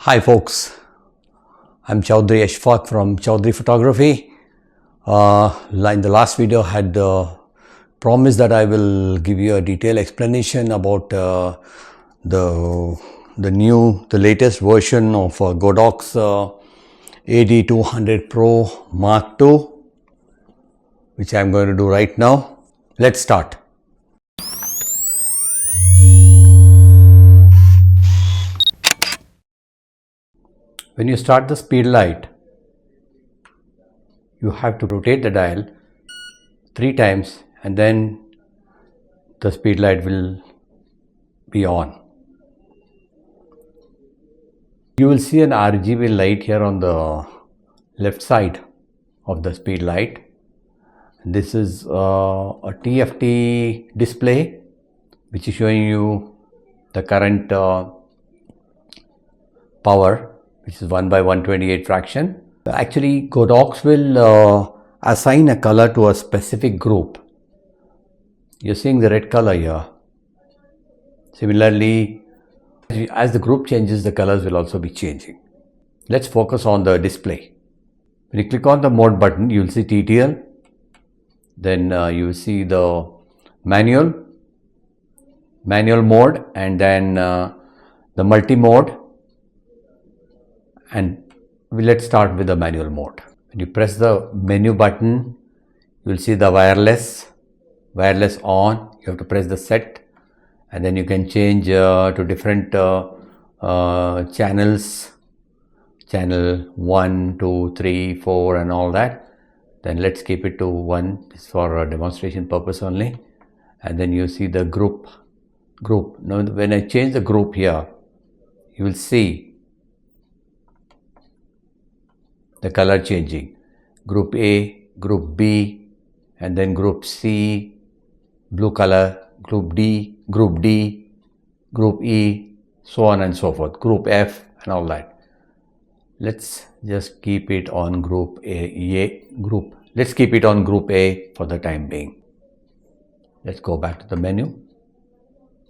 Hi folks, I'm Chaudhary Ashfaq from Chaudhary Photography. In the last video I had promised that I will give you a detailed explanation about the latest version of Godox AD200Pro II, which I'm going to do right now. Let's start. When you start the speed light, you have to rotate the dial 3 times and then the speed light will be on. You will see an RGB light here on the left side of the speed light. This is a TFT display which is showing you the current power, which is 1 by 128 fraction. Actually, Godox will assign a color to a specific group. You're seeing the red color here. Similarly, as the group changes, the colors will also be changing. Let's focus on the display. When you click on the mode button, you will see TTL. Then you will see the manual mode, and then the multi-mode. And let's start with the manual mode. When you press the menu button, you will see the wireless on. You have to press the set, and then you can change to different channels, channel 1, 2, 3, 4 and all that. Then let's keep it to 1. It's for a demonstration purpose only. And then you see the group. Now when I change the group here, you will see the color changing. Group A, Group B, and then Group C, blue color, Group D, Group E, so on and so forth, Group F and all that. Let's just keep it on Group A. Let's keep it on Group A for the time being. Let's go back to the menu.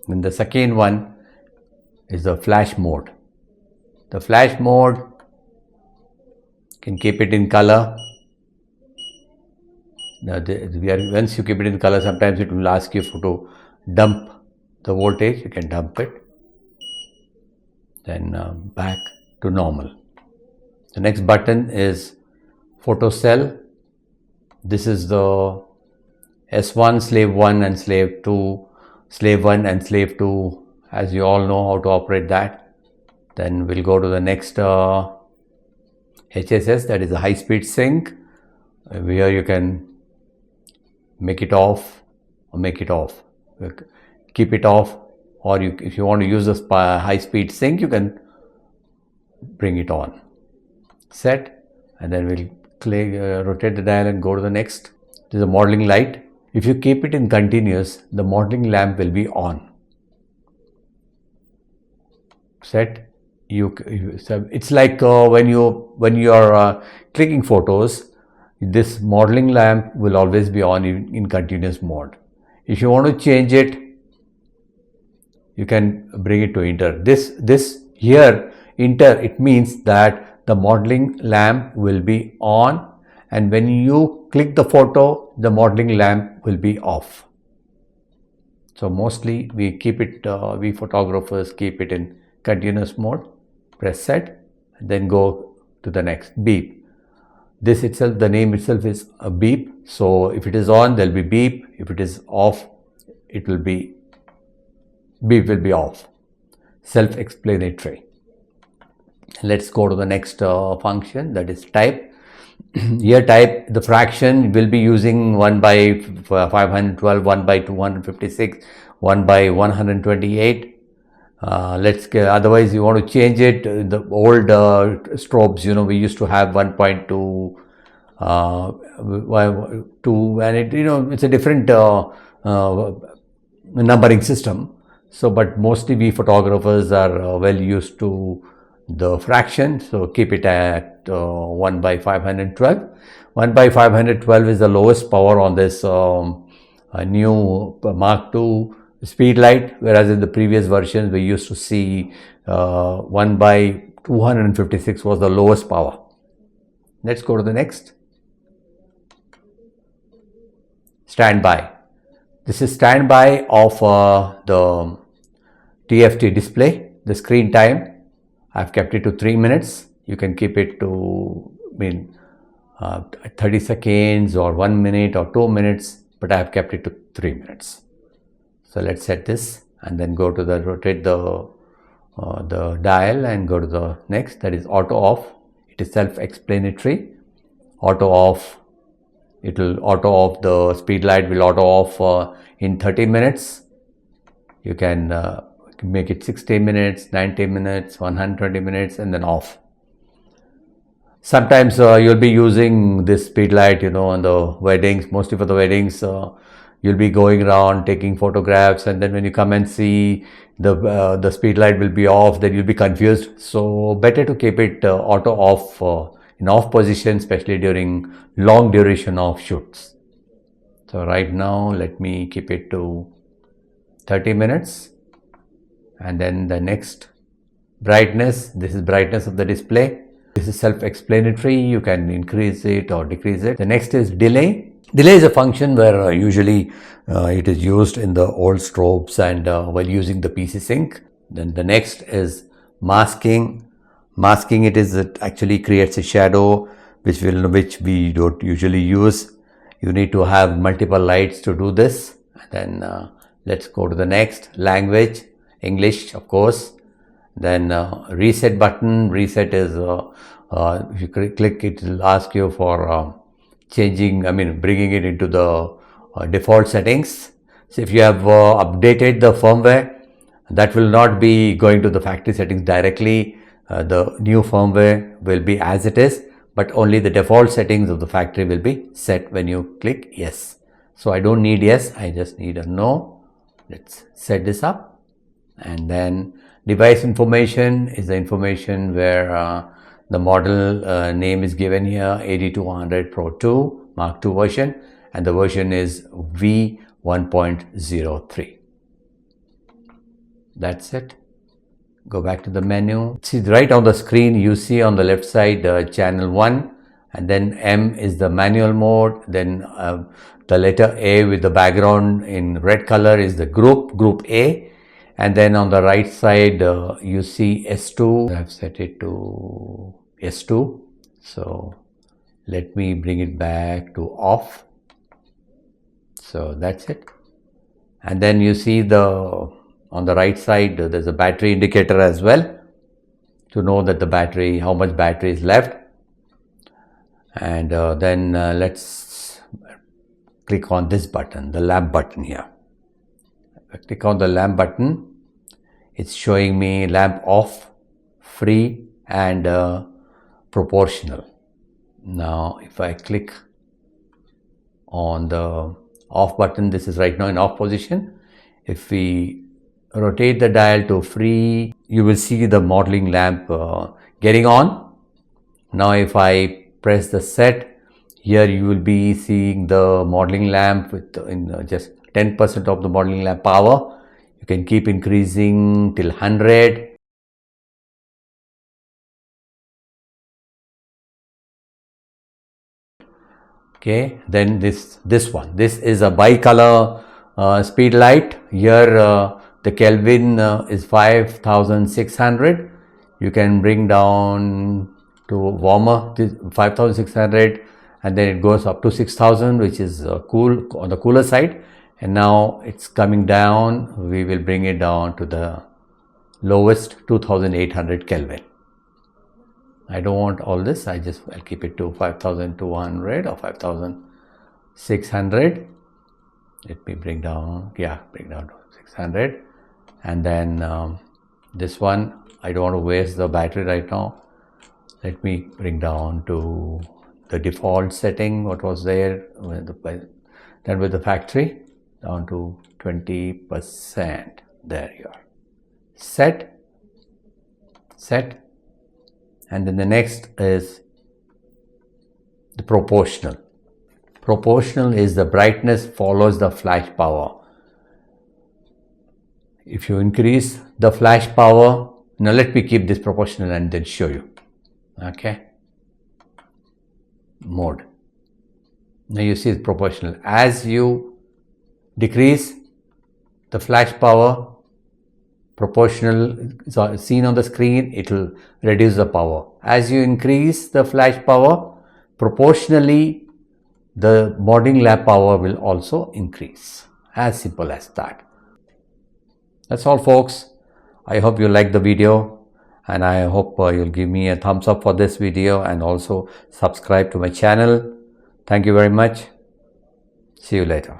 And the second one is the flash mode. The flash mode, can keep it in color. Now once you keep it in color, sometimes it will ask you to dump the voltage. You can dump it. Then back to normal. The next button is photo cell. This is the S1, slave 1 and slave 2, slave 1 and slave 2. As you all know how to operate that. Then we'll go to the next HSS, that is a high speed sync. Here you can make it off or make it off. Keep it off, or if you want to use this high speed sync, you can bring it on. Set, and then we'll rotate the dial and go to the next. This is a modeling light. If you keep it in continuous, the modeling lamp will be on. Set. It's like when you are clicking photos, this modeling lamp will always be on in continuous mode. If you want to change it, you can bring it to enter. This here enter, it means that the modeling lamp will be on, and when you click the photo, the modeling lamp will be off. So mostly we keep it, we photographers keep it in continuous mode. Press set, and then go to the next. Beep. This itself, the name itself is a beep. So if it is on, there will be beep. If it is off, it will be beep will be off. Self-explanatory. Let's go to the next function, that is type. Here type, the fraction will be using 1 by 512, 1 by 256, 1 by 128. Otherwise you want to change it. The old strobes, we used to have 1.2 and it, it's a different numbering system. So but mostly we photographers are well used to the fraction, so keep it at 1 by 512. 1 by 512 is the lowest power on this new Mark II speed light, whereas in the previous versions we used to see 1 by 256 was the lowest power. Let's go to the next. Standby. This is standby of the TFT display. The screen time, I've kept it to 3 minutes. You can keep it to 30 seconds or 1 minute or 2 minutes, but I have kept it to 3 minutes. So let's set this and then go to the rotate the dial and go to the next, that is auto off. It is self-explanatory. Auto off, it will auto off, the speed light will auto off in 30 minutes. You can make it 60 minutes, 90 minutes, 120 minutes and then off. Sometimes you'll be using this speed light, on the weddings, mostly for the weddings. You'll be going around taking photographs, and then when you come and see the speed light will be off, then you'll be confused. So better to keep it auto off, in off position, especially during long duration of shoots. So right now let me keep it to 30 minutes, and then the next, brightness. This is brightness of the display. This is self-explanatory. You can increase it or decrease it. The next is delay. Delay is a function where usually it is used in the old strobes and while using the PC sync. Then the next is masking. Masking, it actually creates a shadow which we don't usually use. You need to have multiple lights to do this. And then let's go to the next, language, English of course. Then reset button. Reset is if you click it will ask you for changing, bringing it into the default settings. So if you have updated the firmware, that will not be going to the factory settings directly. The new firmware will be as it is, but only the default settings of the factory will be set when you click yes. So I don't need yes, I just need a no. Let's set this up. And then device information is the information where the model name is given here, AD200Pro II Mark II version, and the version is V1.03. That's it. Go back to the menu. See right on the screen, you see on the left side channel 1, and then M is the manual mode. Then the letter A with the background in red color is the group A. And then on the right side you see S2. I have set it to S2. So let me bring it back to off. So that's it. And then you see on the right side there's a battery indicator as well, to know that the battery, how much battery is left. And then let's click on this button, the lamp button here. If I click on the lamp button, it's showing me lamp off, free and proportional. Now if I click on the off button, this is right now in off position. If we rotate the dial to free, you will see the modeling lamp getting on. Now if I press the set, here you will be seeing the modeling lamp with just 10% of the modeling lamp power. You can keep increasing till 100. Okay, then this one, this is a bicolor speed light. Here the Kelvin is 5600. You can bring down to warmer 5600, and then it goes up to 6000, which is cool, on the cooler side. And now it's coming down. We will bring it down to the lowest 2800 Kelvin. I don't want all this. I'll keep it to 5200 or 5600. Let me bring down, bring down to 600. And then this one, I don't want to waste the battery right now. Let me bring down to the default setting, what was there with the factory, down to 20%. There you are. Set. And then the next is the proportional. Proportional is the brightness follows the flash power. If you increase the flash power, Now let me keep this proportional and then show you. Okay, mode. Now you see it's proportional. As you decrease the flash power, proportional seen on the screen, it will reduce the power. As you increase the flash power, proportionally the modeling lab power will also increase. As simple as that. That's all, folks. I hope you like the video, and I hope you'll give me a thumbs up for this video and also subscribe to my channel. Thank you very much. See you later.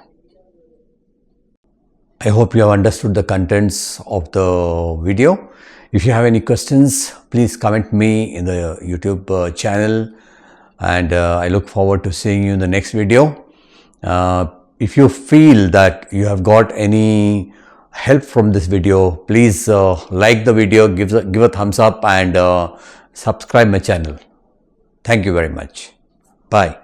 I hope you have understood the contents of the video. If you have any questions, please comment me in the YouTube channel, and I look forward to seeing you in the next video. If you feel that you have got any help from this video, please like the video, give a thumbs up, and subscribe my channel. Thank you very much. Bye.